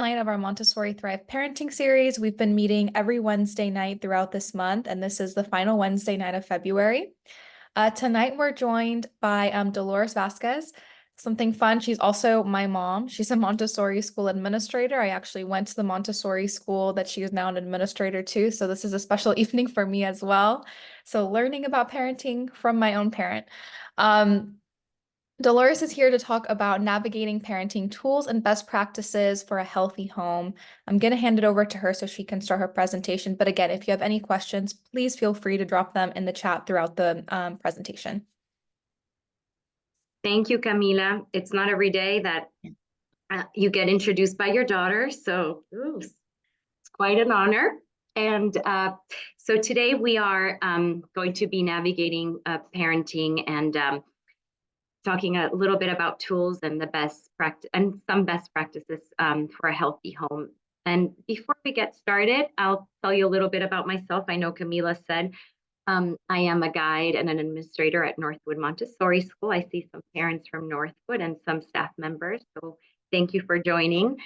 Night of our Montessori Thrive Parenting series. We've been meeting every Wednesday night throughout this month, and this is the final Wednesday night of February. Tonight we're joined by Dolores Vazquez. Something fun, she's also my mom. She's a Montessori school administrator. I actually went to the Montessori school that she is now an administrator to, so this is a special evening for me as well. So learning about parenting from my own parent. Dolores is here to talk about navigating parenting tools and best practices for a healthy home. I'm going to hand it over to her so she can start her presentation. But again, if you have any questions, please feel free to drop them in the chat throughout the presentation. Thank you, Camila. It's not every day that you get introduced by your daughter, so it's quite an honor. And so today we are going to be navigating parenting and talking a little bit about tools and the best practice and some best practices for a healthy home. And before we get started, I'll tell you a little bit about myself. I know Camila said I am a guide and an administrator at Northwood Montessori School. I see some parents from Northwood and some staff members, so thank you for joining.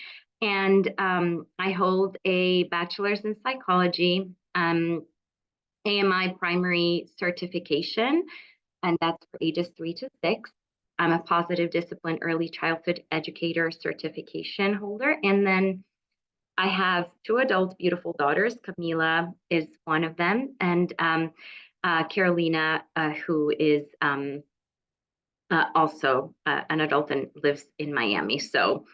And I hold a bachelor's in psychology, AMI primary certification, and that's for ages 3 to 6. I'm a positive discipline early childhood educator certification holder. And then I have 2 adult beautiful daughters. Camila is one of them, and Carolina, who is also an adult and lives in Miami. So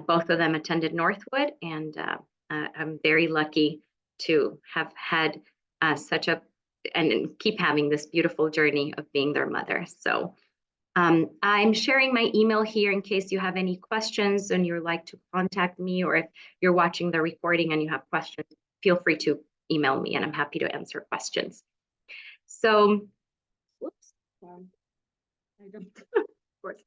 both of them attended Northwood, and I'm very lucky to have had and keep having this beautiful journey of being their mother. So I'm sharing my email here in case you have any questions and you'd like to contact me, or if you're watching the recording and you have questions, feel free to email me and I'm happy to answer questions. So, whoops, I don't, of course.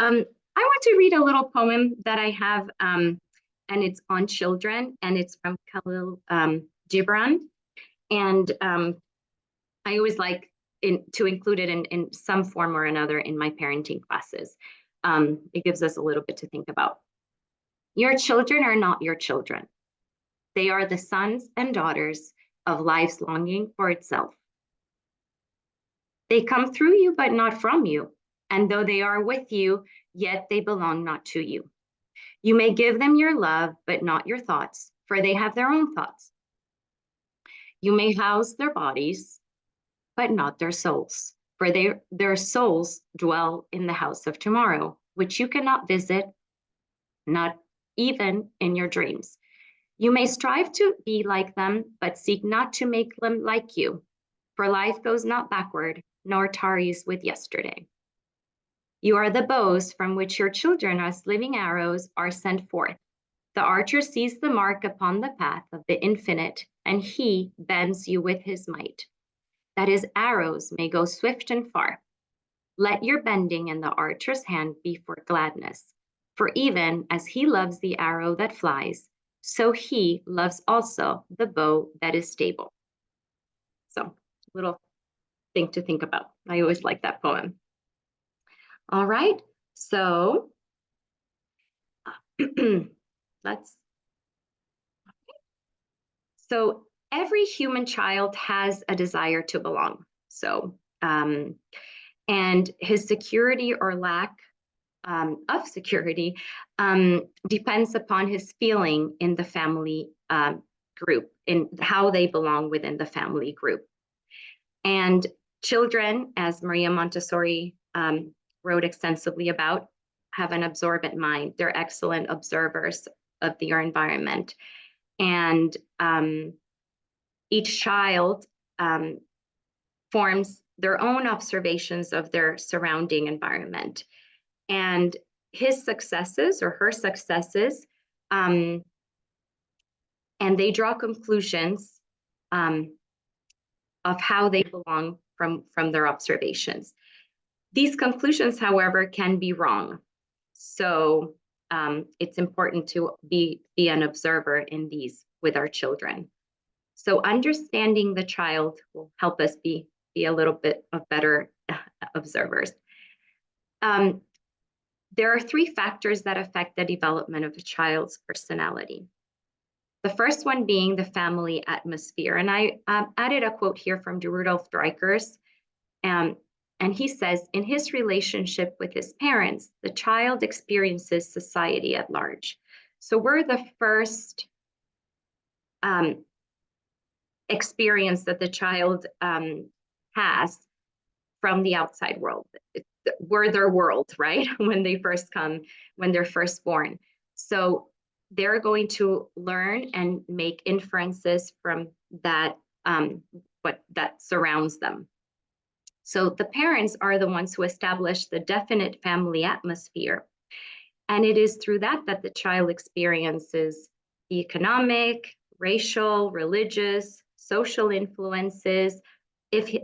I want to read a little poem that I have, and it's on children, and it's from Khalil Gibran. And I always like to include it in some form or another in my parenting classes. It gives us a little bit to think about. Your children are not your children. They are the sons and daughters of life's longing for itself. They come through you, but not from you. And though they are with you, yet they belong not to you. You may give them your love, but not your thoughts, for they have their own thoughts. You may house their bodies, but not their souls, for their souls dwell in the house of tomorrow, which you cannot visit, not even in your dreams. You may strive to be like them, but seek not to make them like you, for life goes not backward, nor tarries with yesterday. You are the bows from which your children as living arrows are sent forth. The archer sees the mark upon the path of the infinite, and he bends you with his might, that his arrows may go swift and far. Let your bending in the archer's hand be for gladness, for even as he loves the arrow that flies, so he loves also the bow that is stable. So, little thing to think about. I always like that poem. All right, so So every human child has a desire to belong. So, and his security or lack of security depends upon his feeling in the family group, in how they belong within the family group. And children, as Maria Montessori wrote extensively about, have an absorbent mind. They're excellent observers of their environment. And each child forms their own observations of their surrounding environment. And his successes or her successes, and they draw conclusions of how they belong from their observations. These conclusions, however, can be wrong. So it's important to be an observer in these with our children. So understanding the child will help us be a little bit of better observers. there are three factors that affect the development of a child's personality. The first one being the family atmosphere. And I added a quote here from Rudolf Dreikers. And he says, in his relationship with his parents, the child experiences society at large. So we're the first experience that the child has from the outside world. We're their world, right? When they first come, when they're first born. So they're going to learn and make inferences from that, what that surrounds them. So the parents are the ones who establish the definite family atmosphere. And it is through that that the child experiences the economic, racial, religious, social influences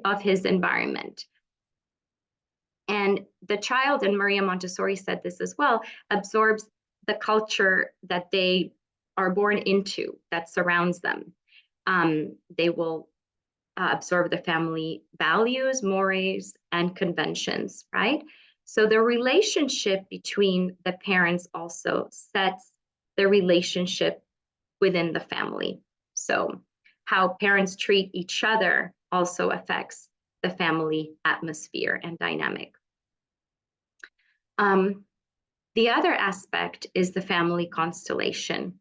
of his environment. And the child, and Maria Montessori said this as well, absorbs the culture that they are born into, that surrounds them. They will absorb the family values, mores, and conventions, right? So the relationship between the parents also sets the relationship within the family. So how parents treat each other also affects the family atmosphere and dynamic. The other aspect is the family constellation.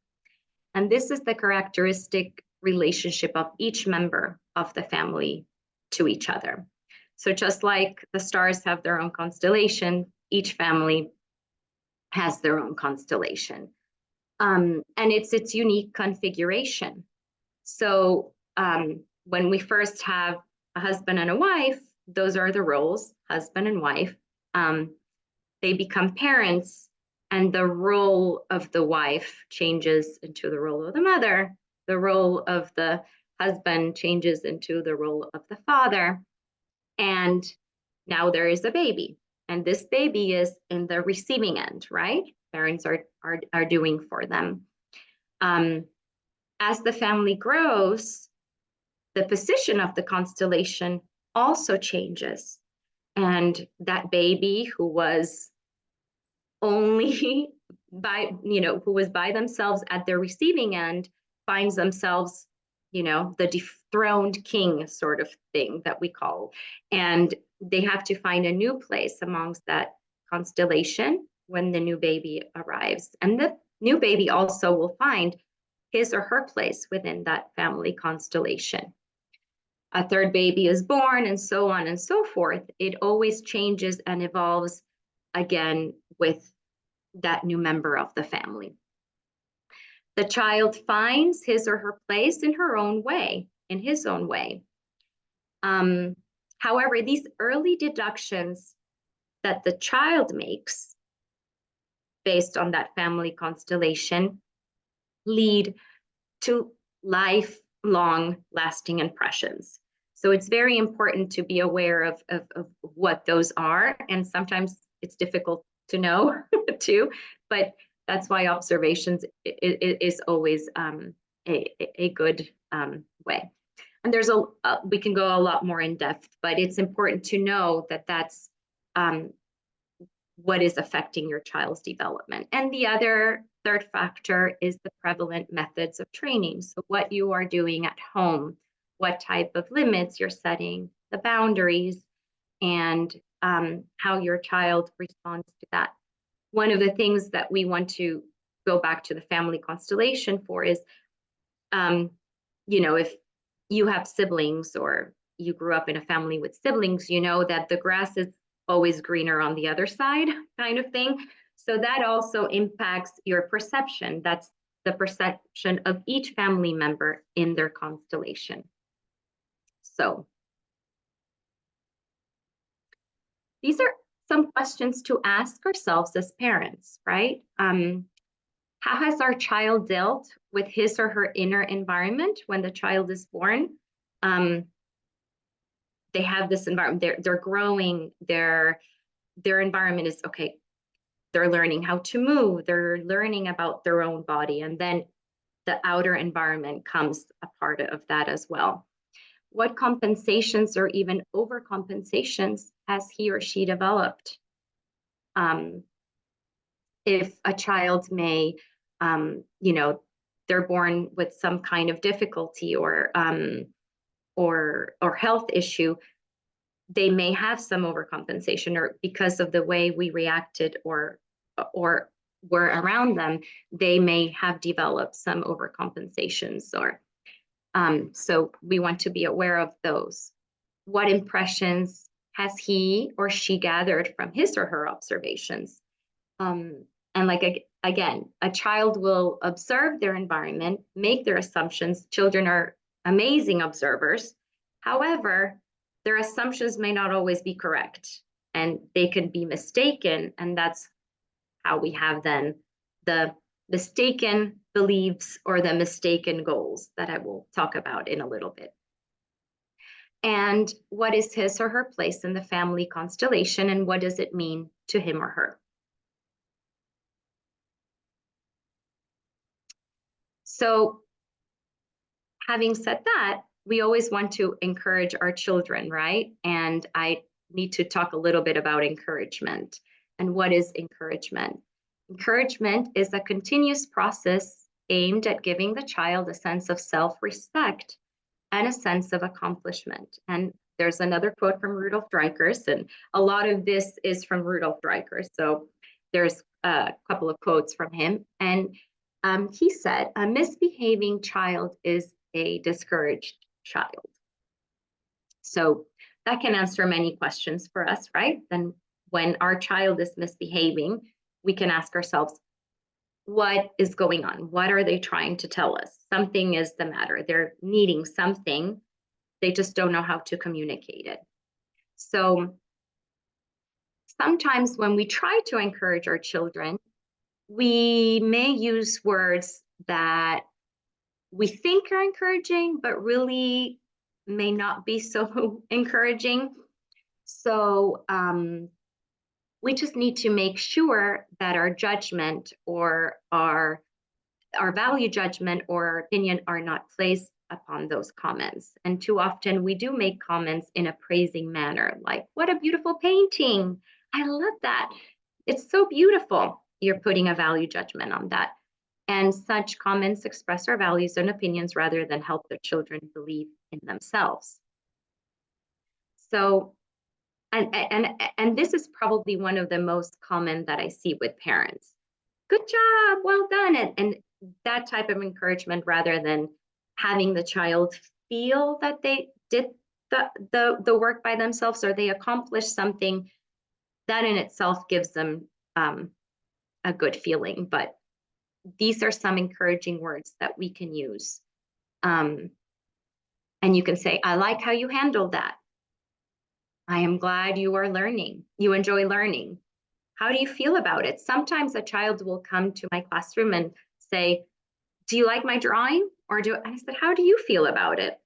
And this is the characteristic relationship of each member of the family to each other. So just like the stars have their own constellation, each family has their own constellation. And it's its unique configuration. So when we first have a husband and a wife, those are the roles, husband and wife. They become parents, and the role of the wife changes into the role of the mother. The role of the husband changes into the role of the father. And now there is a baby. And this baby is in the receiving end, right? Parents are doing for them. As the family grows, the position of the constellation also changes. And that baby who was only who was by themselves at their receiving end finds themselves, the dethroned king sort of thing that we call. And they have to find a new place amongst that constellation when the new baby arrives. And the new baby also will find his or her place within that family constellation. A third baby is born, and so on and so forth. It always changes and evolves again with that new member of the family. The child finds his or her place in her own way, in his own way. However, these early deductions that the child makes based on that family constellation lead to lifelong lasting impressions. So it's very important to be aware of what those are. And sometimes it's difficult to know too, but that's why observations is always a good way. And there's we can go a lot more in depth, but it's important to know that that's what is affecting your child's development. And the other third factor is the prevalent methods of training. So what you are doing at home, what type of limits you're setting, the boundaries, and how your child responds to that. One of the things that we want to go back to the family constellation for is, if you have siblings or you grew up in a family with siblings, you know that the grass is always greener on the other side kind of thing. So that also impacts your perception. That's the perception of each family member in their constellation. So these are some questions to ask ourselves as parents, right? How has our child dealt with his or her inner environment when the child is born? They have this environment, they're growing, their environment is okay. They're learning how to move, they're learning about their own body, and then the outer environment comes a part of that as well. What compensations or even overcompensations has he or she developed? if a child may, they're born with some kind of difficulty or health issue, they may have some overcompensation, or because of the way we reacted or were around them, they may have developed some overcompensations. Or so we want to be aware of those. What impressions has he or she gathered from his or her observations? And like, again, a child will observe their environment, make their assumptions. Children are amazing observers. However, their assumptions may not always be correct, and they can be mistaken. And that's how we have then the mistaken beliefs or the mistaken goals that I will talk about in a little bit. And what is his or her place in the family constellation, and what does it mean to him or her? So, having said that, we always want to encourage our children, right? And I need to talk a little bit about encouragement. And what is encouragement? Encouragement is a continuous process aimed at giving the child a sense of self-respect and a sense of accomplishment. And there's another quote from Rudolf Dreikurs, and a lot of this is from Rudolf Dreikurs. So there's a couple of quotes from him. And he said, a misbehaving child is a discouraged child. So that can answer many questions for us, right? Then when our child is misbehaving, we can ask ourselves, what is going on? What are they trying to tell us? Something is the matter. They're needing something. They just don't know how to communicate it. So sometimes when we try to encourage our children, we may use words that we think are encouraging, but really may not be so encouraging. So we just need to make sure that our judgment or our value judgment or our opinion are not placed upon those comments. And too often we do make comments in a praising manner, like, what a beautiful painting. I love that. It's so beautiful. You're putting a value judgment on that. And such comments express our values and opinions rather than help their children believe in themselves. So, and this is probably one of the most common that I see with parents. Good job, well done. And that type of encouragement, rather than having the child feel that they did the work by themselves or they accomplished something, that in itself gives them a good feeling. But these are some encouraging words that we can use. And you can say, I like how you handled that. I am glad you are learning. You enjoy learning. How do you feel about it? Sometimes a child will come to my classroom and say, do you like my drawing? I said, how do you feel about it?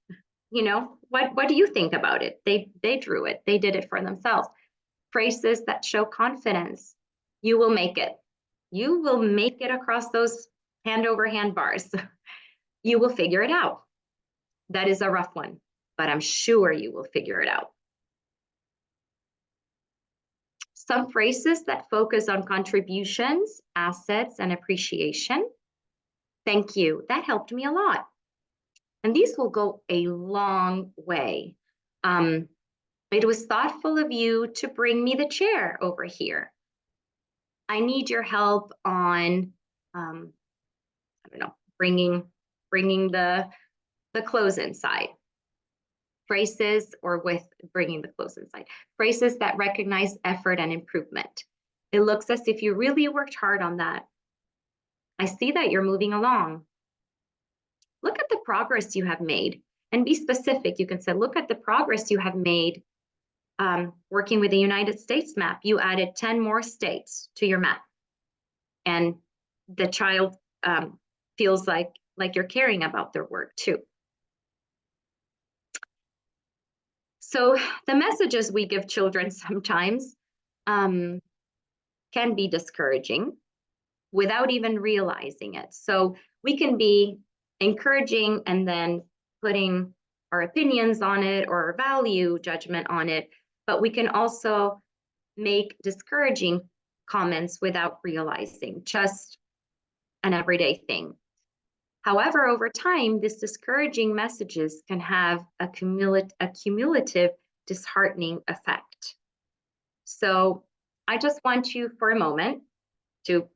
What do you think about it? They drew it. They did it for themselves. Phrases that show confidence. You will make it. You will make it across those hand over hand bars. You will figure it out. That is a rough one, but I'm sure you will figure it out. Some phrases that focus on contributions, assets, and appreciation. Thank you. That helped me a lot. And these will go a long way. It was thoughtful of you to bring me the chair over here. I need your help on, bringing the clothes inside. Phrases, or with bringing the clothes inside. Phrases that recognize effort and improvement. It looks as if you really worked hard on that. I see that you're moving along. Look at the progress you have made, and be specific. You can say, look at the progress you have made working with the United States map. You added 10 more states to your map. And the child feels like you're caring about their work too. So the messages we give children sometimes can be discouraging without even realizing it. So we can be encouraging and then putting our opinions on it or our value judgment on it, but we can also make discouraging comments without realizing, just an everyday thing. However, over time, these discouraging messages can have a cumulative disheartening effect. So I just want you for a moment to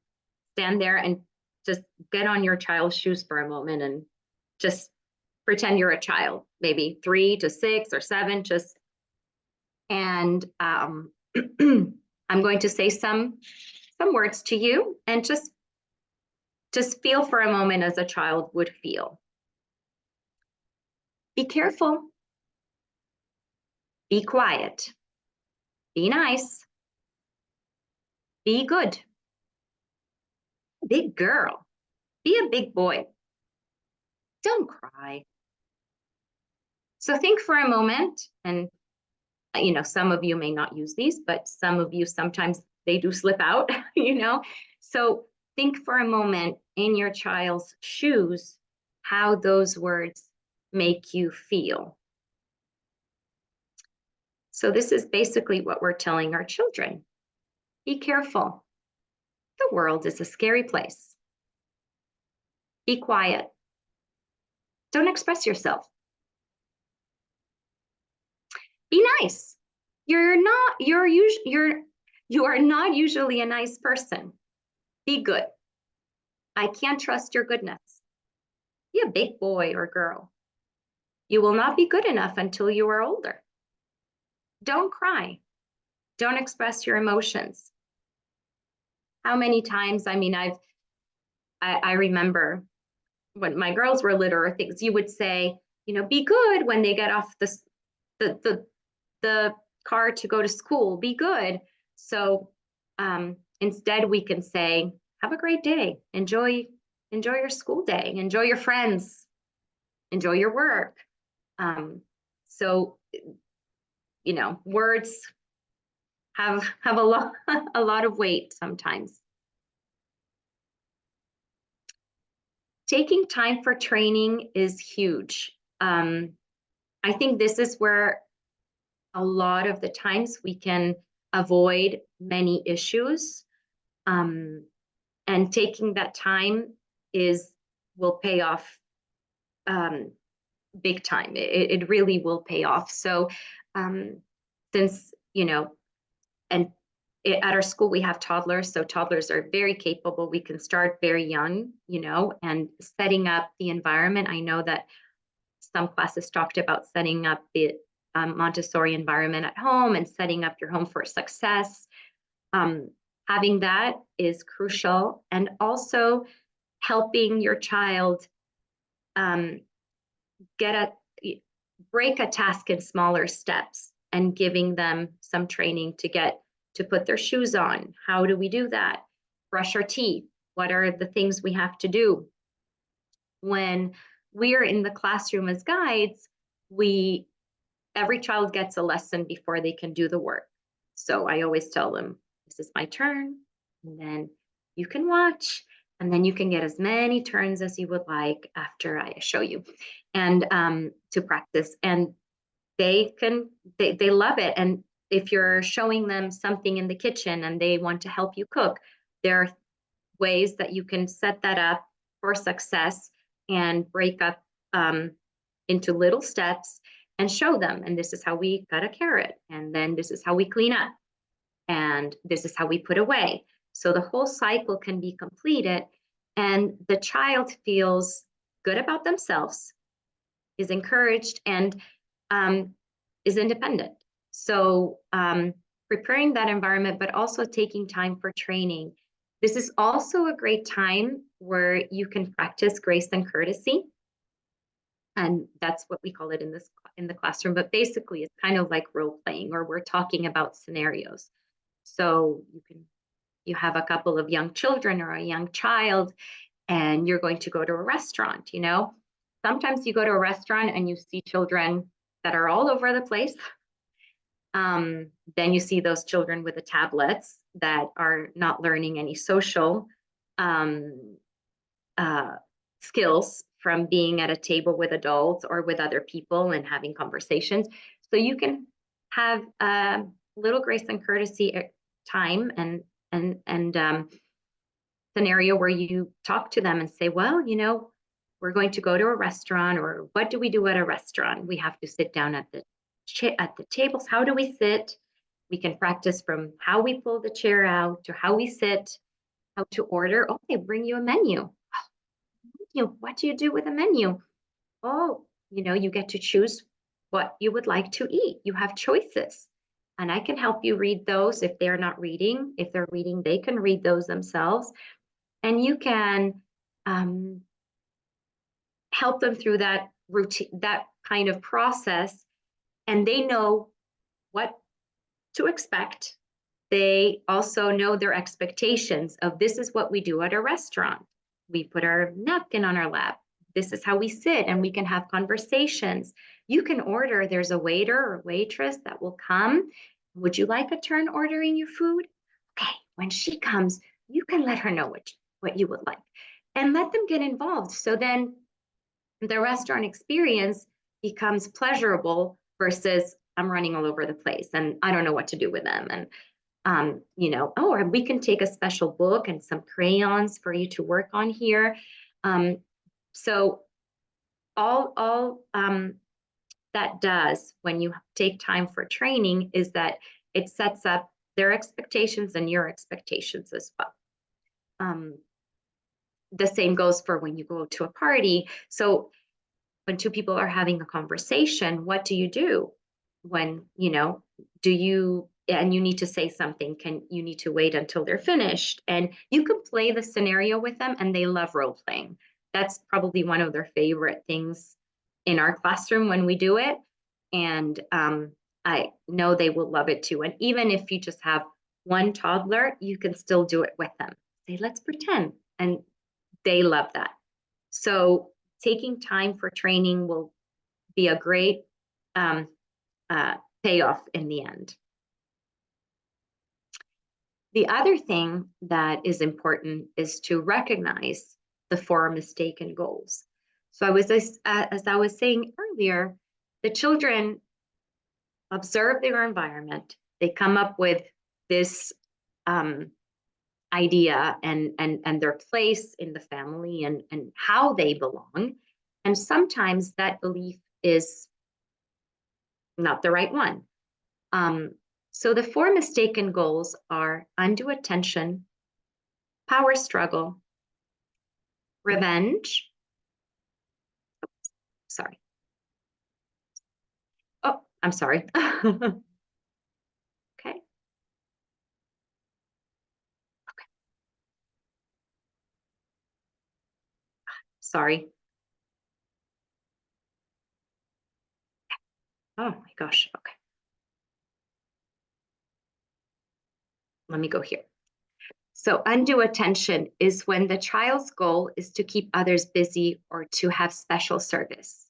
stand there and just get on your child's shoes for a moment and just pretend you're a child, maybe 3 to 6 or 7, and I'm going to say some words to you, and just feel for a moment as a child would feel. Be careful. Be quiet. Be nice. Be good. Big girl. Be a big boy. Don't cry. So think for a moment, and some of you may not use these, but some of you sometimes they do slip out, So think for a moment in your child's shoes, how those words make you feel. So this is basically what we're telling our children. Be careful. The world is a scary place. Be quiet. Don't express yourself. Be nice. You are not usually a nice person. Be good. I can't trust your goodness. Be a big boy or girl. You will not be good enough until you are older. Don't cry. Don't express your emotions. How many times, I remember when my girls were little or things, you would say, be good when they get off the car to go to school, be good. So instead we can say, have a great day. Enjoy your school day, enjoy your friends, enjoy your work. So words have a lot of weight sometimes. Taking time for training is huge. I think this is where a lot of the times we can avoid many issues. And taking that time will pay off big time. It really will pay off. So since, and at our school, we have toddlers. So toddlers are very capable. We can start very young, and setting up the environment. I know that some classes talked about setting up the Montessori environment at home and setting up your home for success. Having that is crucial, and also helping your child break a task in smaller steps and giving them some training to put their shoes on. How do we do that? Brush our teeth. What are the things we have to do? When we're in the classroom as guides, every child gets a lesson before they can do the work. So I always tell them, this is my turn, and then you can watch, and then you can get as many turns as you would like after I show you, and to practice. And they love it. And if you're showing them something in the kitchen and they want to help you cook, there are ways that you can set that up for success and break up into little steps and show them. And this is how we cut a carrot. And then this is how we clean up. And this is how we put away. So the whole cycle can be completed, and the child feels good about themselves, is encouraged, and is independent. So preparing that environment, but also taking time for training. This is also a great time where you can practice grace and courtesy. And that's what we call it in the classroom. But basically, it's kind of like role playing, or we're talking about scenarios. So you have a couple of young children or a young child, and you're going to go to a restaurant. Sometimes you go to a restaurant and you see children that are all over the place. Then you see those children with the tablets that are not learning any social skills from being at a table with adults or with other people and having conversations. So you can have a little grace and courtesy time and and scenario where you talk to them and say, well, we're going to go to a restaurant, or what do we do at a restaurant? We have to sit down at the tables. How do we sit? We can practice from how we pull the chair out to how we sit, how to order. Oh, they bring you a menu. What do you do with a menu? Oh, you get to choose what you would like to eat. You have choices. And I can help you read those if they're not reading. If they're reading, they can read those themselves. And you can help them through that routine, that kind of process. And they know what to expect. They also know their expectations of, this is what we do at a restaurant. We put our napkin on our lap. This is how we sit, and we can have conversations. You can order. There's a waiter or waitress that will come. Would you like a turn ordering your food? Okay, when she comes, you can let her know what you would like, and let them get involved. So then the restaurant experience becomes pleasurable versus, I'm running all over the place and I don't know what to do with them. And or we can take a special book and some crayons for you to work on here. So all that does when you take time for training is that it sets up their expectations and your expectations as well. The same goes for when you go to a party. So when two people are having a conversation, what do you do? When, and you need to say something, you need to wait until they're finished, and you can play the scenario with them, and they love role playing. That's probably one of their favorite things in our classroom when we do it. And I know they will love it too. And even if you just have one toddler, you can still do it with them. Say, let's pretend. And they love that. So taking time for training will be a great payoff in the end. The other thing that is important is to recognize the 4 mistaken goals. So as I was saying earlier, the children observe their environment. They come up with this idea and their place in the family and how they belong. And sometimes that belief is not the right one. So the 4 mistaken goals are undue attention, power struggle, revenge. Oops, sorry. Oh, I'm sorry. Okay. Sorry. Oh my gosh. Okay. Let me go here. So undue attention is when the child's goal is to keep others busy or to have special service.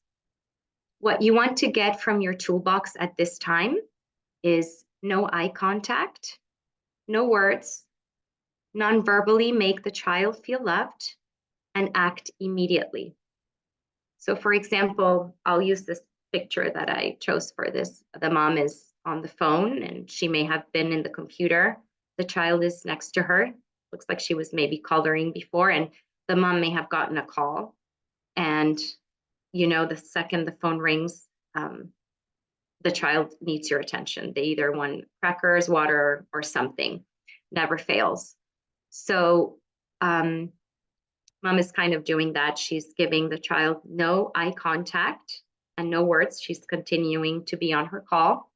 What you want to get from your toolbox at this time is no eye contact, no words, non-verbally make the child feel loved, and act immediately. So for example, I'll use this picture that I chose for this. The mom is on the phone and she may have been in the computer. The child is next to her. Looks like she was maybe coloring before, and the mom may have gotten a call. And, the second the phone rings, the child needs your attention. They either want crackers, water, or something. Never fails. So mom is kind of doing that. She's giving the child no eye contact and no words. She's continuing to be on her call.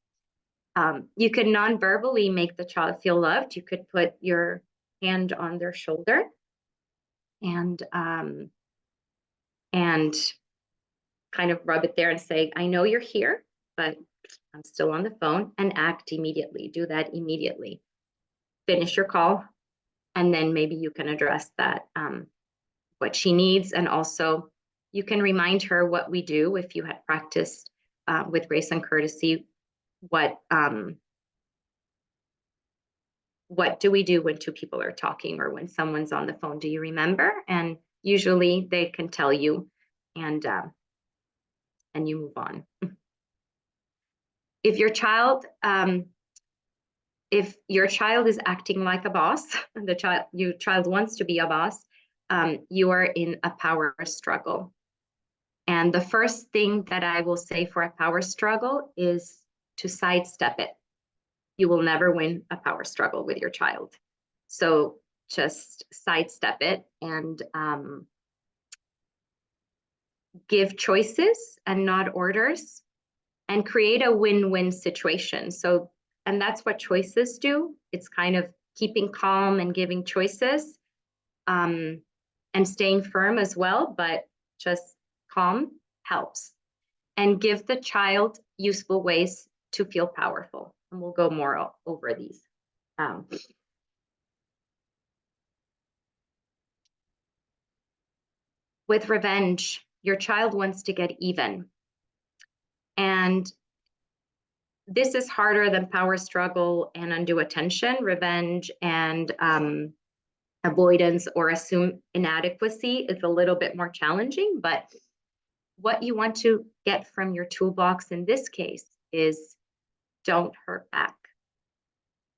You could non-verbally make the child feel loved. You could put your hand on their shoulder and kind of rub it there and say, I know you're here, but I'm still on the phone, and act immediately. Do that immediately. Finish your call, and then maybe you can address that, what she needs. And also you can remind her what we do if you had practiced with grace and courtesy. What do we do when 2 people are talking or when someone's on the phone? Do you remember? And usually they can tell you, and you move on. If your child if your child is acting like a boss, your child wants to be a boss, you are in a power struggle. And the first thing that I will say for a power struggle is to sidestep it. You will never win a power struggle with your child. So just sidestep it and give choices and not orders, and create a win-win situation. So, and that's what choices do. It's kind of keeping calm and giving choices, and staying firm as well, but just calm helps. And give the child useful ways to feel powerful. And we'll go more over these. With revenge, your child wants to get even. And this is harder than power struggle and undue attention. Revenge and avoidance or assume inadequacy is a little bit more challenging, but what you want to get from your toolbox in this case is don't hurt back,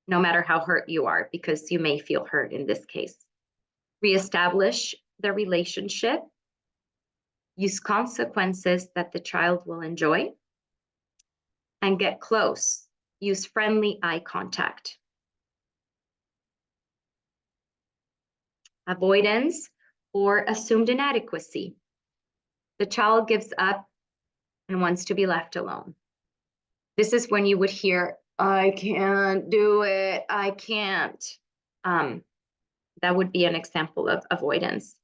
no matter how hurt you are, because you may feel hurt in this case. Reestablish the relationship. Use consequences that the child will enjoy, and get close. Use friendly eye contact. Avoidance or assumed inadequacy. The child gives up and wants to be left alone. This is when you would hear, I can't do it, I can't. That would be an example of avoidance.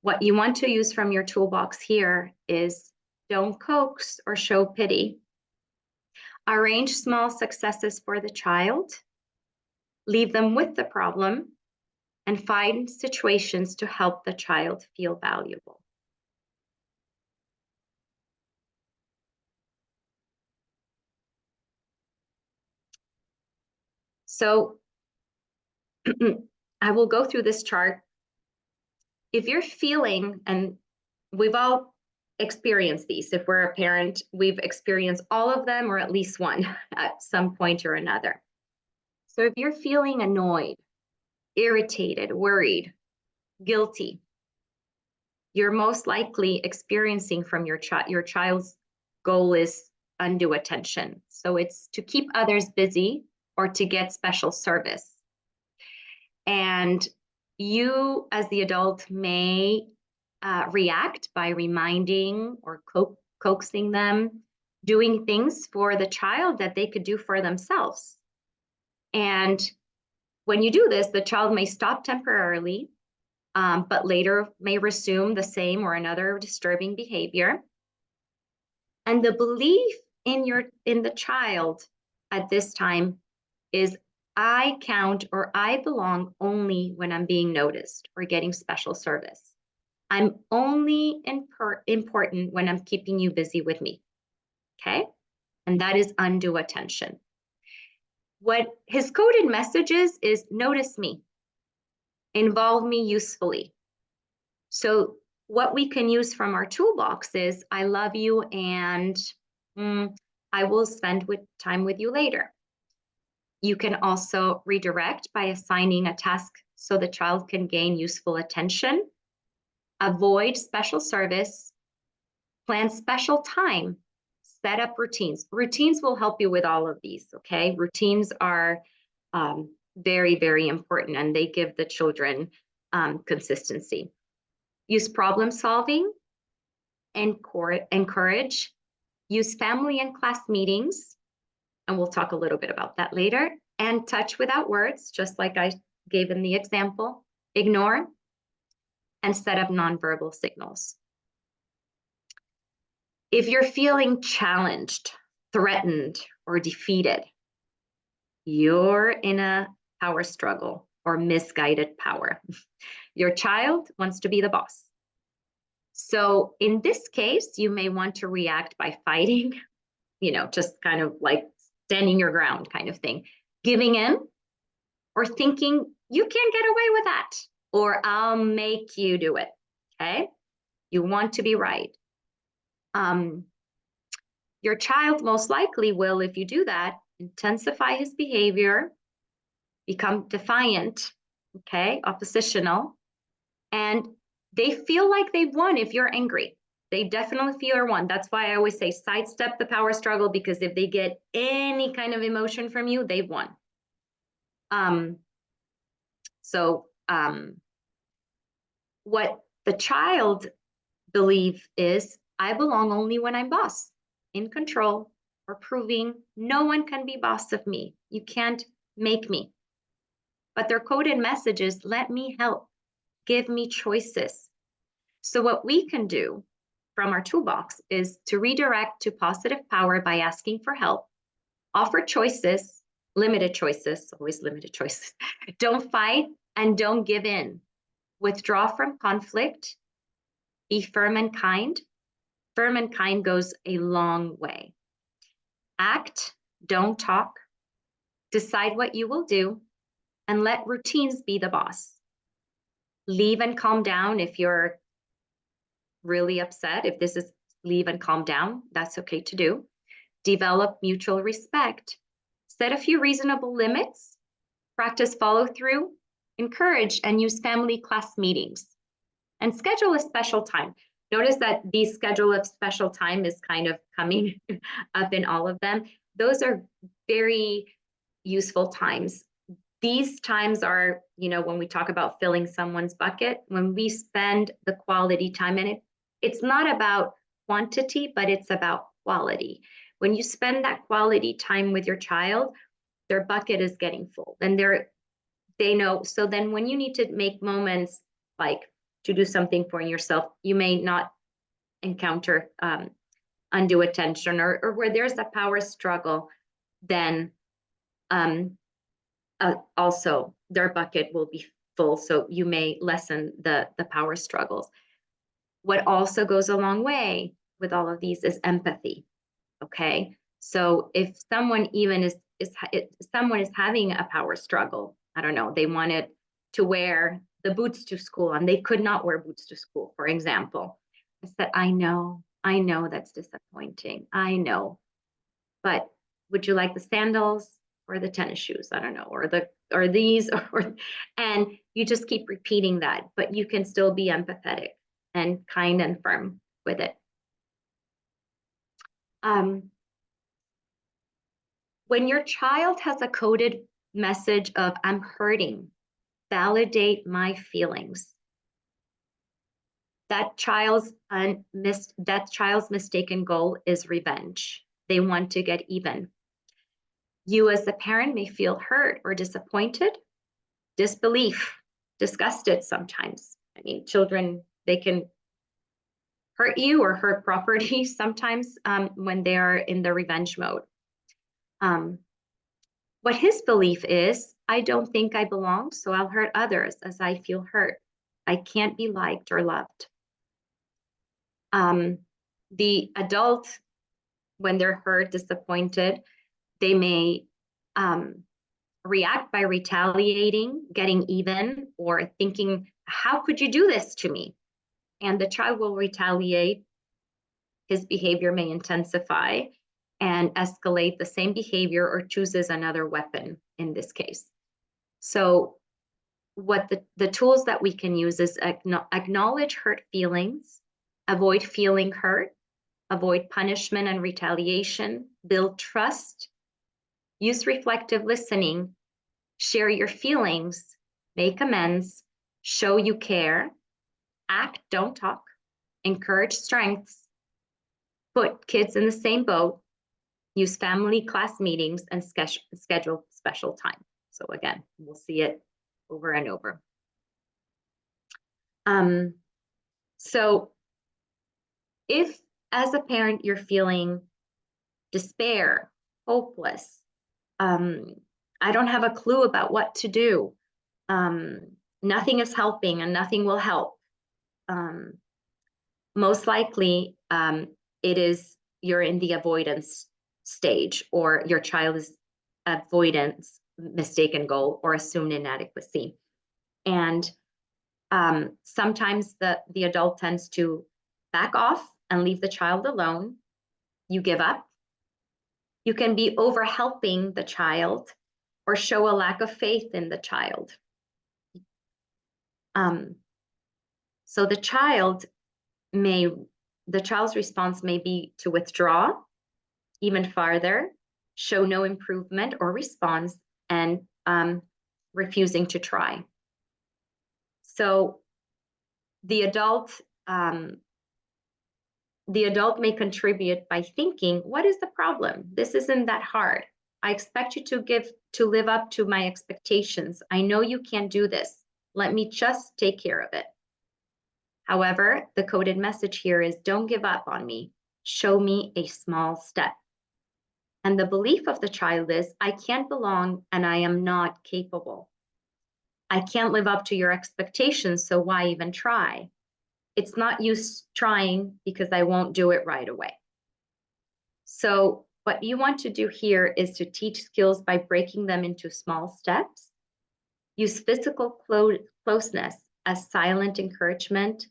What you want to use from your toolbox here is don't coax or show pity. Arrange small successes for the child. Leave them with the problem, and find situations to help the child feel valuable. So I will go through this chart. If you're feeling, and we've all experienced these, if we're a parent, we've experienced all of them or at least one at some point or another. So if you're feeling annoyed, irritated, worried, guilty, you're most likely experiencing from your child's goal is undue attention. So it's to keep others busy or to get special service. And you, as the adult, may react by reminding or coaxing them, doing things for the child that they could do for themselves. And when you do this, the child may stop temporarily, but later may resume the same or another disturbing behavior. And the belief in the child at this time is, I count or I belong only when I'm being noticed or getting special service. I'm only important when I'm keeping you busy with me. Okay? And that is undue attention. What his coded message is notice me, involve me usefully. So what we can use from our toolbox is, I love you and I will spend time with you later. You can also redirect by assigning a task so the child can gain useful attention, avoid special service, plan special time, set up routines. Routines will help you with all of these, okay? Routines are very, very important, and they give the children consistency. Use problem solving, encourage, use family and class meetings, and we'll talk a little bit about that later, and touch without words, just like I gave in the example, ignore, and set up nonverbal signals. If you're feeling challenged, threatened, or defeated, you're in a power struggle or misguided power. Your child wants to be the boss. So in this case, you may want to react by fighting, just kind of like standing your ground kind of thing, giving in, or thinking, you can't get away with that, or I'll make you do it, okay? You want to be right. Your child most likely will, if you do that, intensify his behavior, become defiant, okay, oppositional, and they feel like they've won if you're angry. They definitely feel they're won. That's why I always say sidestep the power struggle, because if they get any kind of emotion from you, they've won. So what the child belief is, I belong only when I'm boss, in control, or proving no one can be boss of me. You can't make me. But their coded message is, let me help, give me choices. So what we can do from our toolbox is to redirect to positive power by asking for help, offer choices, limited choices, always limited choices. Don't fight and don't give in. Withdraw from conflict, be firm and kind. Firm and kind goes a long way. Act, don't talk. Decide what you will do, and let routines be the boss. Leave and calm down if you're really upset. If this is leave and calm down, that's okay to do. Develop mutual respect. Set a few reasonable limits. Practice follow through. Encourage and use family class meetings. And schedule a special time. Notice that the schedule of special time is kind of coming up in all of them. Those are very useful times. These times are, when we talk about filling someone's bucket, when we spend the quality time in it, it's not about quantity, but it's about quality. When you spend that quality time with your child, their bucket is getting full. And they know. So then when you need to make moments like to do something for yourself, you may not encounter undue attention or where there's a power struggle, then also their bucket will be full. So you may lessen the power struggles. What also goes a long way with all of these is empathy. Okay. So if someone even is someone is having a power struggle, I don't know, they wanted to wear the boots to school and they could not wear boots to school, for example. I said, I know that's disappointing. I know, but would you like the sandals or the tennis shoes? I don't know, or these, and you just keep repeating that, but you can still be empathetic and kind and firm with it. When your child has a coded message of I'm hurting, validate my feelings. That child's mistaken goal is revenge. They want to get even. You as the parent may feel hurt or disappointed, disbelief, disgusted sometimes. I mean, children, they can hurt you or hurt property sometimes when they are in the revenge mode. What his belief is, I don't think I belong, so I'll hurt others as I feel hurt. I can't be liked or loved. The adult, when they're hurt, disappointed, they may react by retaliating, getting even, or thinking, how could you do this to me? And the child will retaliate. His behavior may intensify and escalate the same behavior or chooses another weapon in this case. So what the tools that we can use is acknowledge hurt feelings, avoid feeling hurt, avoid punishment and retaliation, build trust, use reflective listening, share your feelings, make amends, show you care, act, don't talk, encourage strengths, put kids in the same boat, use family class meetings, and schedule special time. So again, we'll see it over and over. So if as a parent you're feeling despair, hopeless, I don't have a clue about what to do, nothing is helping and nothing will help, most likely it is you're in the avoidance stage, or your child is avoidance, mistaken goal, or assumed inadequacy. And sometimes the adult tends to back off and leave the child alone. You give up. You can be over helping the child or show a lack of faith in the child. So the child's response may be to withdraw even farther, show no improvement or response, and refusing to try. So the adult may contribute by thinking, what is the problem? This isn't that hard. I expect you to live up to my expectations. I know you can't do this. Let me just take care of it. However, the coded message here is, don't give up on me. Show me a small step. And the belief of the child is, I can't belong and I am not capable. I can't live up to your expectations, so why even try? It's not use trying because I won't do it right away. So what you want to do here is to teach skills by breaking them into small steps. Use physical closeness as silent encouragement.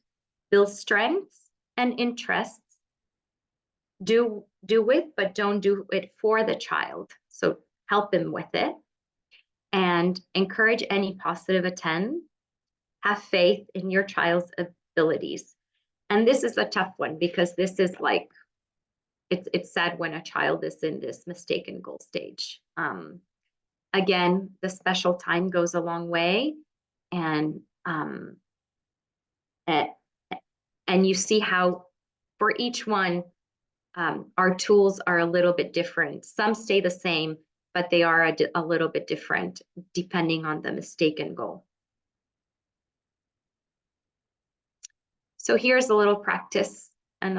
Build strengths and interests. Do it, but don't do it for the child. So help him with it. And encourage any positive intent. Have faith in your child's abilities. And this is a tough one because this is like, it's sad when a child is in this mistaken goal stage. Again, the special time goes a long way, and you see how for each one, our tools are a little bit different. Some stay the same, but they are a little bit different depending on the mistaken goal. So here's a little practice and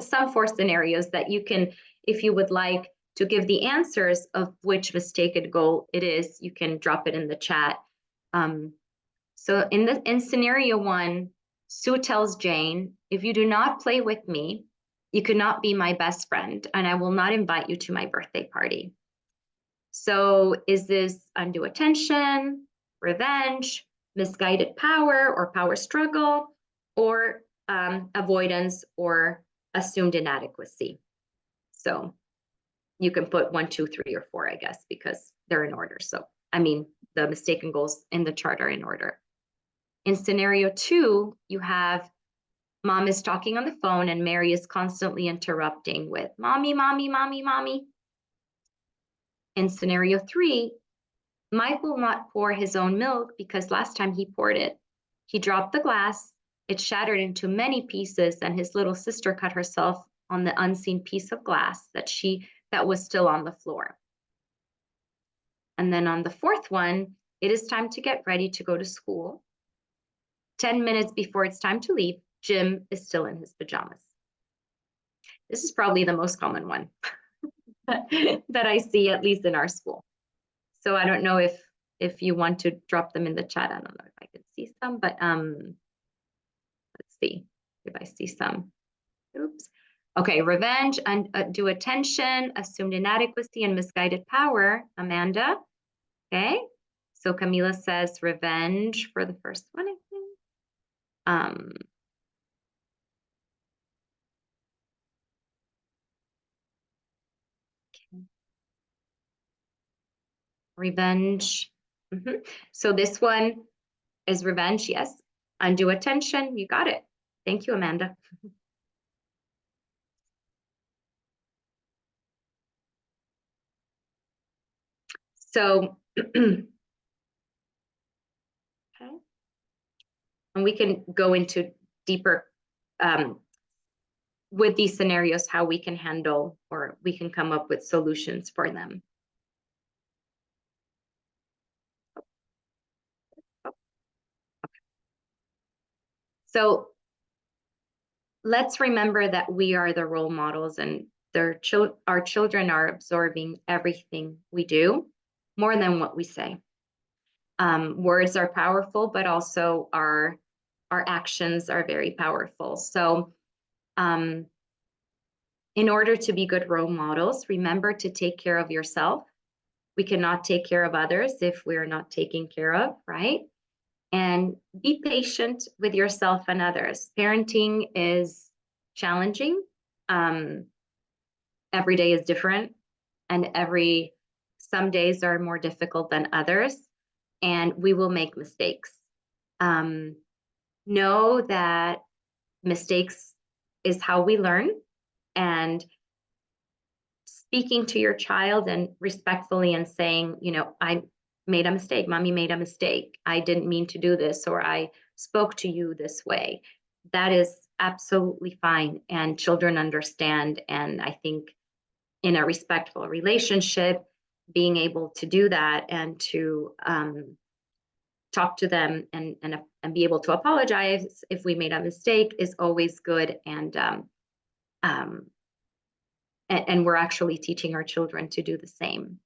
some four scenarios that you can, if you would like to give the answers of which mistaken goal it is, you can drop it in the chat. So in scenario 1, Sue tells Jane, if you do not play with me, you cannot be my best friend, and I will not invite you to my birthday party. So is this undue attention, revenge, misguided power or power struggle, or avoidance or assumed inadequacy? So you can put 1, 2, 3, or 4, I guess, because they're in order. So, I mean, the mistaken goals in the chart are in order. In scenario 2, you have mom is talking on the phone and Mary is constantly interrupting with mommy, mommy, mommy, mommy. In scenario 3, Mike will not pour his own milk because last time he poured it, he dropped the glass, it shattered into many pieces, and his little sister cut herself on the unseen piece of glass that was still on the floor. And then on the 4th one, it is time to get ready to go to school. 10 minutes before it's time to leave, Jim is still in his pajamas. This is probably the most common one that I see, at least in our school. So I don't know if you want to drop them in the chat. I don't know if I can see some, but let's see if I see some. Oops. Okay, revenge and undue attention, assumed inadequacy, and misguided power. Amanda. Okay. So Camila says revenge for the first one, I think. Okay. Revenge. So this one is revenge, yes. Undue attention, you got it. Thank you, Amanda. So, okay. And we can go into deeper with these scenarios, how we can handle, or we can come up with solutions for them. So let's remember that we are the role models, and our children are absorbing everything we do more than what we say. Words are powerful, but also our actions are very powerful. So in order to be good role models, remember to take care of yourself. We cannot take care of others if we're not taken care of, right? And be patient with yourself and others. Parenting is challenging. every day is different, and some days are more difficult than others, and we will make mistakes. Know that mistakes is how we learn, and speaking to your child and respectfully and saying, I made a mistake, mommy made a mistake, I didn't mean to do this, or I spoke to you this way. That is absolutely fine, and children understand. And I think in a respectful relationship, being able to do that and to talk to them and be able to apologize if we made a mistake is always good. And we're actually teaching our children to do the same.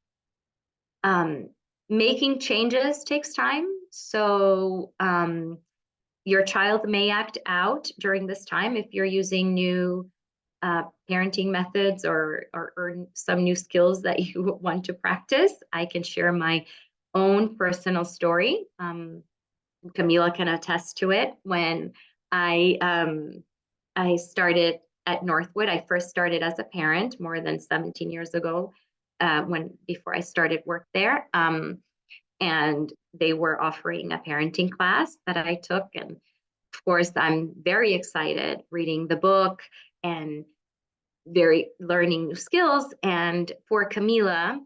Making changes takes time. So your child may act out during this time if you're using new parenting methods or some new skills that you want to practice. I can share my own personal story. Camila can attest to it. When I started at Northwood, I first started as a parent more than 17 years ago, before I started work there. And they were offering a parenting class that I took. And of course, I'm very excited reading the book and very learning new skills. And for Camila,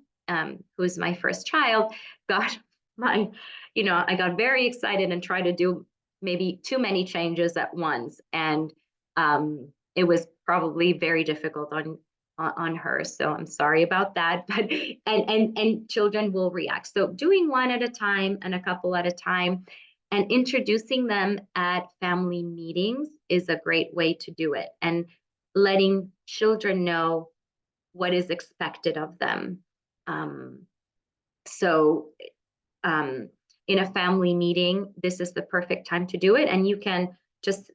who's my first child, I got very excited and tried to do maybe too many changes at once. And it was probably very difficult on her. So I'm sorry about that. But and children will react. So doing one at a time and a couple at a time, and introducing them at family meetings is a great way to do it. And letting children know what is expected of them. So in a family meeting, this is the perfect time to do it. And you can just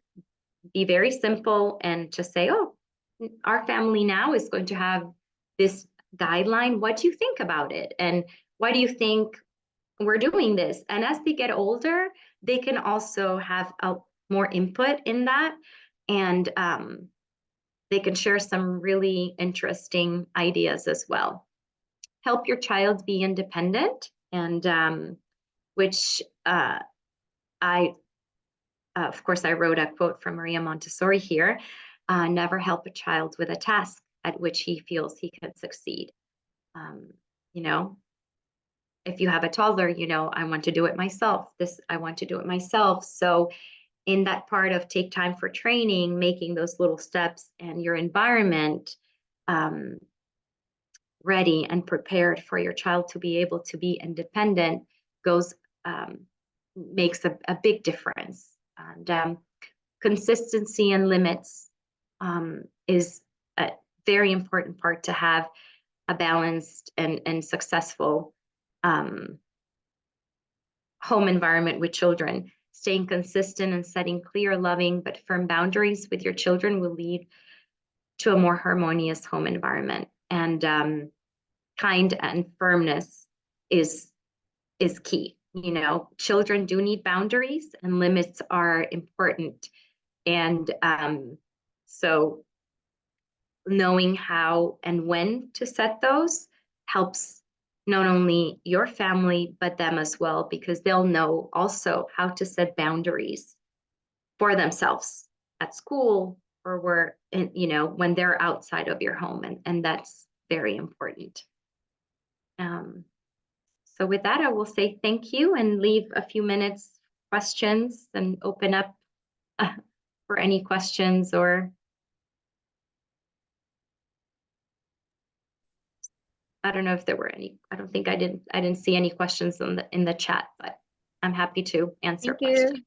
be very simple and just say, oh, our family now is going to have this guideline. What do you think about it? And why do you think we're doing this? And as they get older, they can also have more input in that. And they can share some really interesting ideas as well. Help your child be independent, and which of course, I wrote a quote from Maria Montessori here. Never help a child with a task at which he feels he can succeed. If you have a toddler, I want to do it myself. I want to do it myself. So in that part of take time for training, making those little steps and your environment ready and prepared for your child to be able to be independent makes a big difference. And consistency and limits is a very important part to have a balanced and successful home environment with children. Staying consistent and setting clear, loving, but firm boundaries with your children will lead to a more harmonious home environment. And kind and firmness is key. Children do need boundaries, and limits are important. And so knowing how and when to set those helps not only your family, but them as well, because they'll know also how to set boundaries for themselves at school or when they're outside of your home. And that's very important. So with that, I will say thank you and leave a few minutes questions and open up for any questions. Or I don't know if there were any. I don't think I didn't see any questions in the chat, but I'm happy to answer Thank you. questions.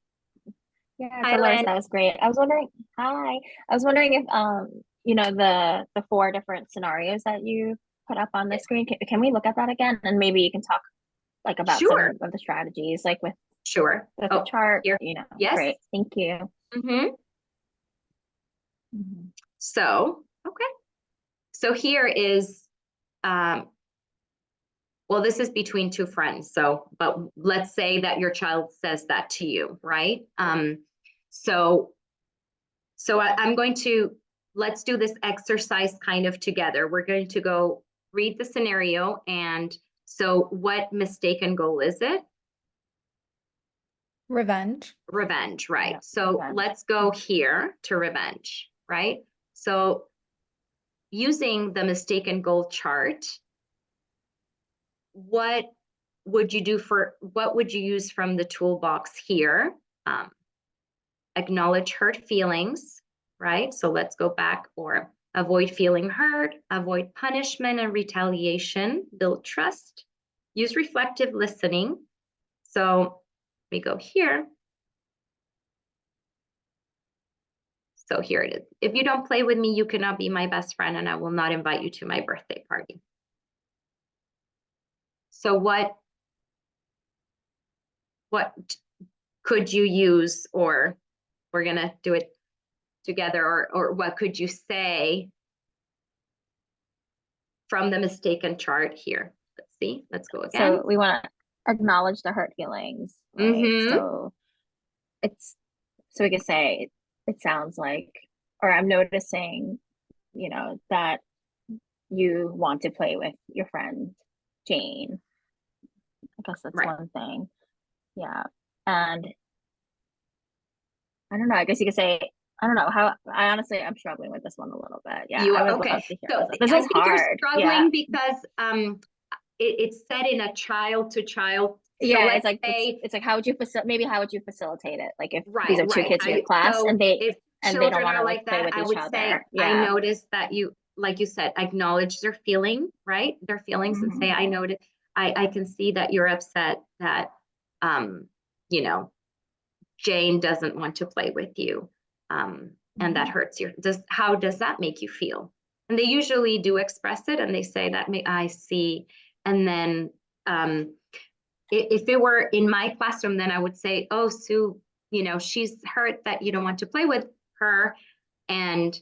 Yeah, Hi, Dolores, Len. that was great. I was wondering, hi. I was wondering if the 4 different scenarios that you put up on the screen, can we look at that again? And maybe you can talk like about Sure. some of the strategies, like with Sure. the chart, here. Yes. Great. Thank you. So, okay. So here is, well, this is between 2 friends. But let's say that your child says that to you, right? So I'm going to let's do this exercise kind of together. We're going to go read the scenario. And so what mistaken goal is it? Revenge. Revenge, right? Yeah, So revenge. let's go here to revenge, right? So using the mistaken goal chart, what would you use from the toolbox here? Acknowledge hurt feelings, right? So let's go back, or avoid feeling hurt, avoid punishment and retaliation, build trust, use reflective listening. So we go here. So here it is. If you don't play with me, you cannot be my best friend, and I will not invite you to my birthday party. So what could you use, or we're gonna do it together, or what could you say from the mistaken chart here? Let's see, let's go again. So we want to acknowledge the hurt feelings, right? So we can say, it sounds like, or I'm noticing, that you want to play with your friend Jane. I guess that's Right. one thing. Yeah. And I don't know, I guess you could say, I don't know how, I'm struggling with this one a little bit. Yeah. I would love to hear So this. This I is think you're hard. struggling because it's set in a child to child. So Yeah, let's it's like say, it's like how would you facilitate it? Like if right, these are two right. kids in your class So and they if don't children want are to like play that, with I each would say, other. I Yeah. noticed that you, like you said, acknowledge their feeling, right? Their feelings, and say, I noticed, I can see that you're upset that, you know, Jane doesn't want to play with you. And that hurts you. How does that make you feel? And they usually do express it, and they say that I see. And then if it were in my classroom, then I would say, oh, Sue, she's hurt that you don't want to play with her. And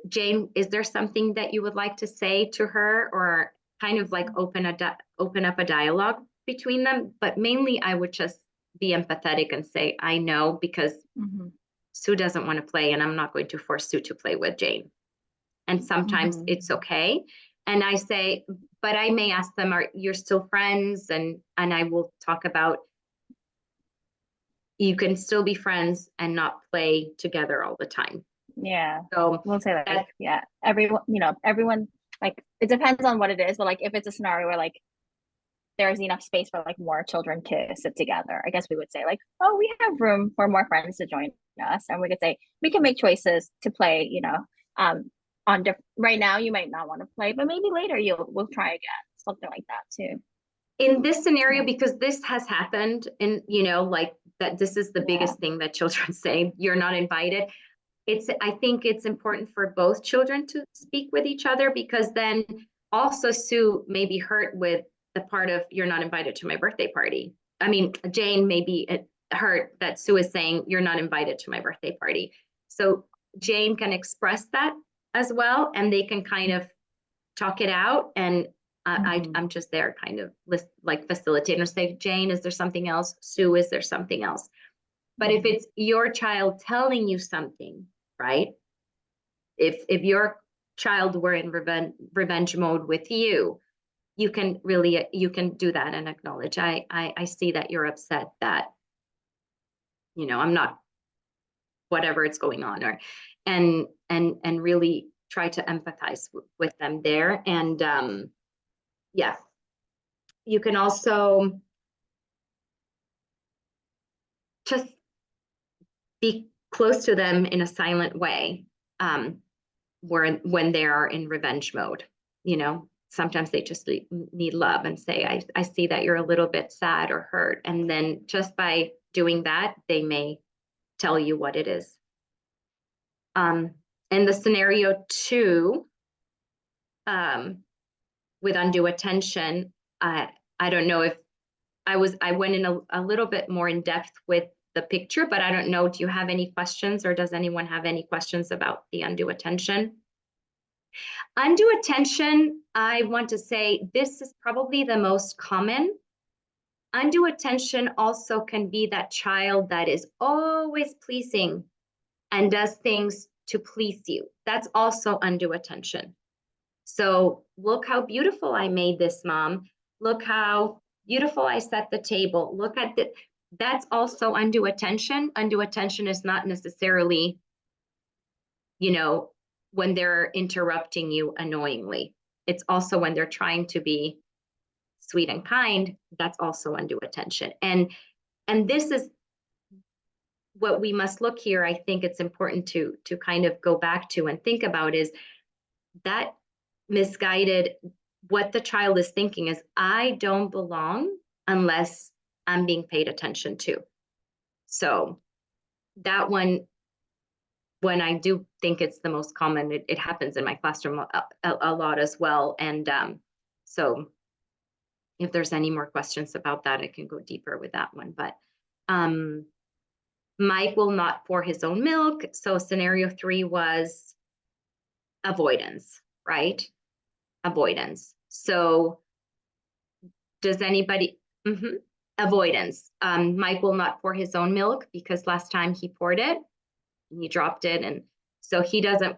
Jane, is there something that you would like to say to her, or kind of like open up a dialogue between them? But mainly I would just be empathetic and say, I know, because Sue doesn't want to play, and I'm not going to force Sue to play with Jane. And sometimes it's okay. And I say, but I may ask them, are you still friends? And I will talk about, you can still be friends and not play together all the time. Yeah. So we'll say like, yeah, everyone, like, it depends on what it is, but like if it's a scenario where like there's enough space for like more children to sit together, I guess we would say like, oh, we have room for more friends to join us. And we could say we can make choices to play, right now you might not want to play, but maybe later we'll try again, something like that too. In this scenario, because this has happened, and like that, this is the biggest thing that children say, you're not invited. I think it's important for both children to speak with each other, because then also Sue may be hurt with the part of, you're not invited to my birthday party. I mean, Jane may be hurt that Sue is saying, you're not invited to my birthday party. So Jane can express that as well, and they can kind of talk it out. And I'm just there kind of like facilitating, or say, Jane, is there something else? Sue, is there something else? But if it's your child telling you something, right? If your child were in revenge mode with you, you can do that and acknowledge, I see that you're upset that, I'm not, whatever it's going on, or and really try to empathize with them there. And yeah, you can also just be close to them in a silent way, when they are in revenge mode. Sometimes they just need love, and say, I see that you're a little bit sad or hurt. And then just by doing that, they may tell you what it is. In the scenario 2, with undue attention, I don't know if I went in a little bit more in depth with the picture, but I don't know, do you have any questions, or does anyone have any questions about the undue attention? Undue attention, I want to say this is probably the most common. Undue attention also can be that child that is always pleasing and does things to please you. That's also undue attention. So look how beautiful I made this, Mom. Look how beautiful I set the table. Look at that. That's also undue attention. Undue attention is not necessarily, when they're interrupting you annoyingly. It's also when they're trying to be sweet and kind. That's also undue attention. And this is what we must look here. I think it's important to kind of go back to and think about is that misguided, what the child is thinking is, I don't belong unless I'm being paid attention to. So that one, when I do think it's the most common, it happens in my classroom a lot as well. And so if there's any more questions about that, I can go deeper with that one. But Mike will not pour his own milk. So scenario 3 was avoidance, right? Avoidance. So does anybody, avoidance. Mike will not pour his own milk because last time he poured it, and he dropped it. And so he doesn't,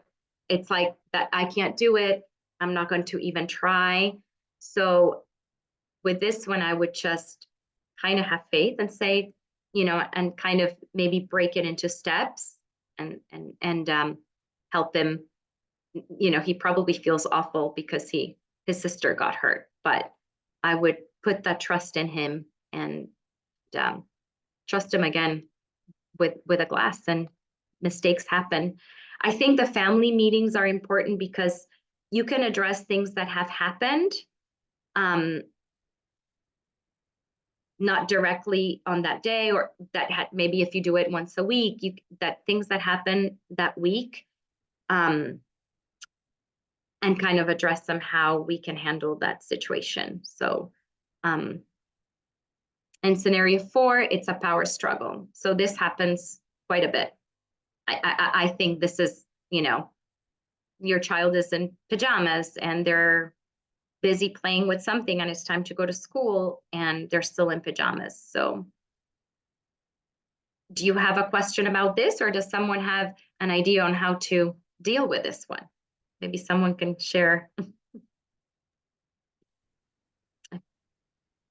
it's like that, I can't do it. I'm not going to even try. So with this one, I would just kind of have faith and say, and kind of maybe break it into steps and help him. He probably feels awful because his sister got hurt, but I would put that trust in him and trust him again with a glass, and mistakes happen. I think the family meetings are important because you can address things that have happened, not directly on that day, or that maybe if you do it once a week, that things that happen that week, and kind of address them, how we can handle that situation. So in scenario 4, it's a power struggle. So this happens quite a bit. I think this is, your child is in pajamas and they're busy playing with something and it's time to go to school and they're still in pajamas. So do you have a question about this, or does someone have an idea on how to deal with this one? Maybe someone can share.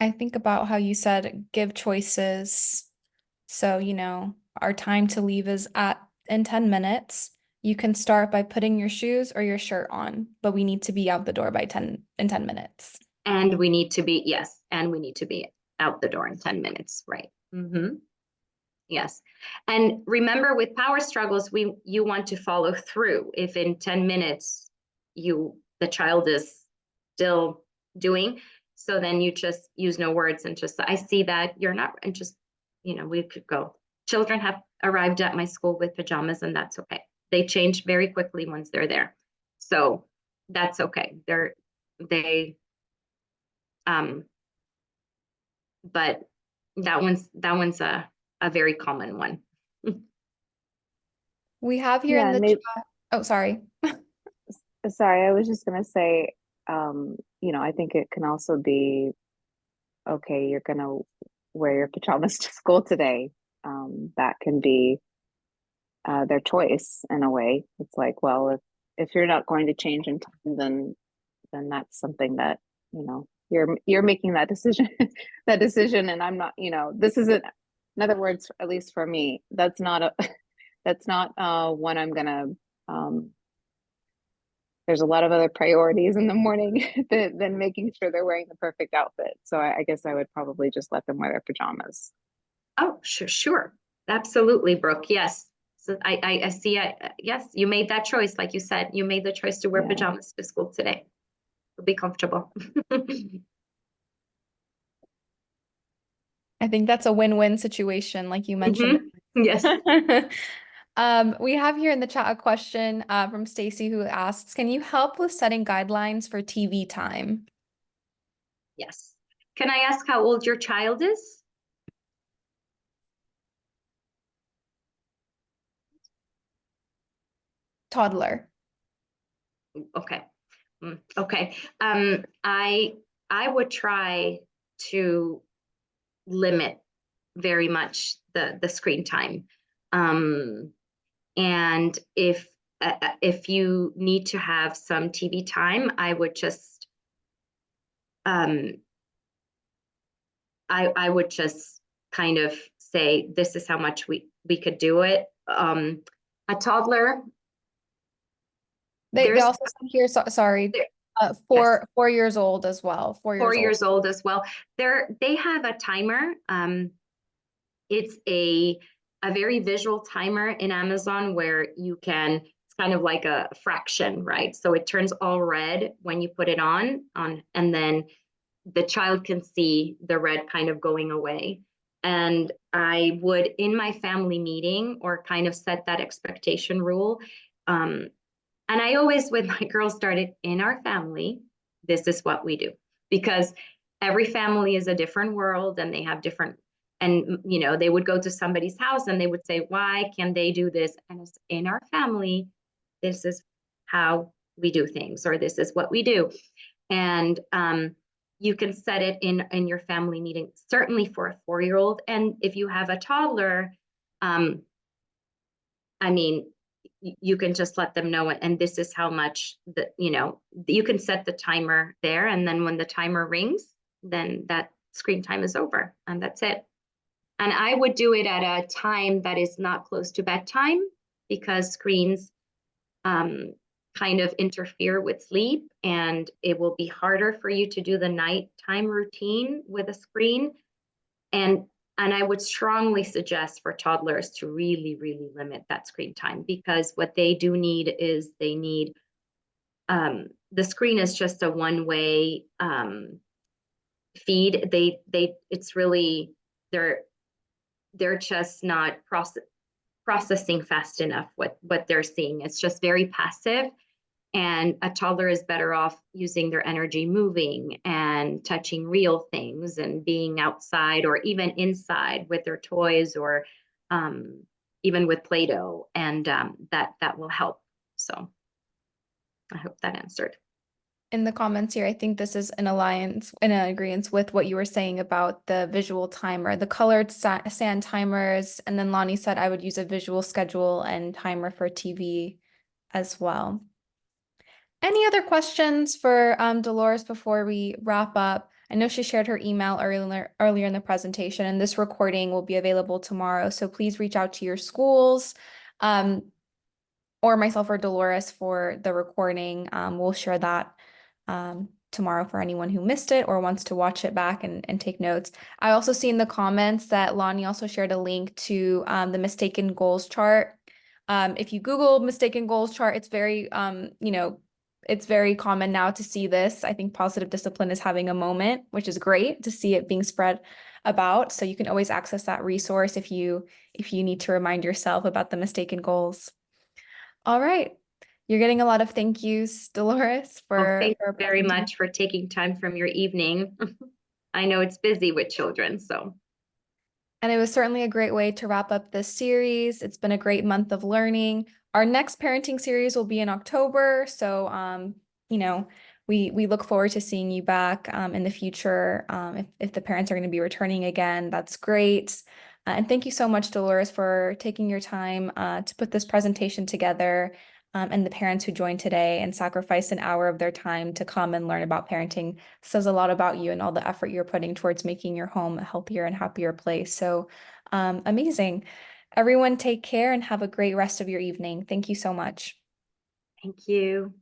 I think about how you said give choices. So, our time to leave is in 10 minutes. You can start by putting your shoes or your shirt on, but we need to be out the door by 10 minutes. And we need to be, yes, and we need to be out the door in 10 minutes, right? Yes. And remember, with power struggles, you want to follow through. If in 10 minutes the child is still doing, so then you just use no words and just, I see that you're not, and just, we could go. Children have arrived at my school with pajamas, and that's okay. They change very quickly once they're there. So that's okay. But that one's a very common one. We have here in the chat. Oh, sorry. Sorry, I was just gonna say, I think it can also be, okay, you're gonna wear your pajamas to school today. That can be their choice in a way. It's like, well, if you're not going to change in time, then that's something that, you're making that decision, and I'm not, this isn't, in other words, at least for me, that's not one I'm gonna, there's a lot of other priorities in the morning than making sure they're wearing the perfect outfit. So I guess I would probably just let them wear their pajamas. Oh, sure. Absolutely, Brooke. Yes. So I see. Yes, you made that choice. Like you said, you made the choice to wear pajamas to school today. It'll be comfortable. I think that's a win-win situation, like you mentioned. Yes. We have here in the chat a question from Stacy, who asks, can you help with setting guidelines for TV time? Yes. Can I ask how old your child is? Toddler. Okay. Okay. I would try to limit very much the screen time. And if if you need to have some TV time, I would just, I would just kind of say, this is how much we could do it. A toddler, They there's also said here, sorry, there, 4 years old as well. 4 years 4 years old. old as well. They have a timer. It's a very visual timer in Amazon where you can, it's kind of like a fraction, right? So it turns all red when you put it on, and then the child can see the red kind of going away. And I would, in my family meeting, or kind of set that expectation rule. And I always, when my girls started, in our family, this is what we do. Because every family is a different world and they have different, and they would go to somebody's house and they would say, why can they do this? And it's in our family, this is how we do things, or this is what we do. And you can set it in your family meeting, certainly for a 4-year-old. And if you have a toddler, I mean, you can just let them know, and this is how much you can set the timer there. And then when the timer rings, then that screen time is over and that's it. And I would do it at a time that is not close to bedtime, because screens kind of interfere with sleep, and it will be harder for you to do the nighttime routine with a screen. And I would strongly suggest for toddlers to really, really limit that screen time, because what they do need is they need, the screen is just a one-way feed. It's really, they're just not processing fast enough what they're seeing. It's just very passive. And a toddler is better off using their energy moving and touching real things and being outside or even inside with their toys, or even with Play-Doh, and that will help. So I hope that answered. In the comments here, I think this is in agreement with what you were saying about the visual timer, the colored sand timers. And then Lonnie said I would use a visual schedule and timer for TV as well. Any other questions for Dolores before we wrap up? I know she shared her email earlier in the presentation, and this recording will be available tomorrow. So please reach out to your schools, or myself or Dolores for the recording. We'll share that tomorrow for anyone who missed it or wants to watch it back and take notes. I also see in the comments that Lonnie also shared a link to the mistaken goals chart. If you Google mistaken goals chart, it's very, it's very common now to see this. I think Positive Discipline is having a moment, which is great to see it being spread about. So you can always access that resource if you need to remind yourself about the mistaken goals. All right. You're getting a lot of thank yous, Dolores, for Thank you very presenting. much for taking time from your evening. I know it's busy with children, so. And it was certainly a great way to wrap up this series. It's been a great month of learning. Our next parenting series will be in October. So, we look forward to seeing you back in the future. If the parents are going to be returning again, that's great. And thank you so much, Dolores, for taking your time to put this presentation together, and the parents who joined today and sacrificed an hour of their time to come and learn about parenting. Says a lot about you and all the effort you're putting towards making your home a healthier and happier place. So amazing. Everyone take care and have a great rest of your evening. Thank you so much. Thank you.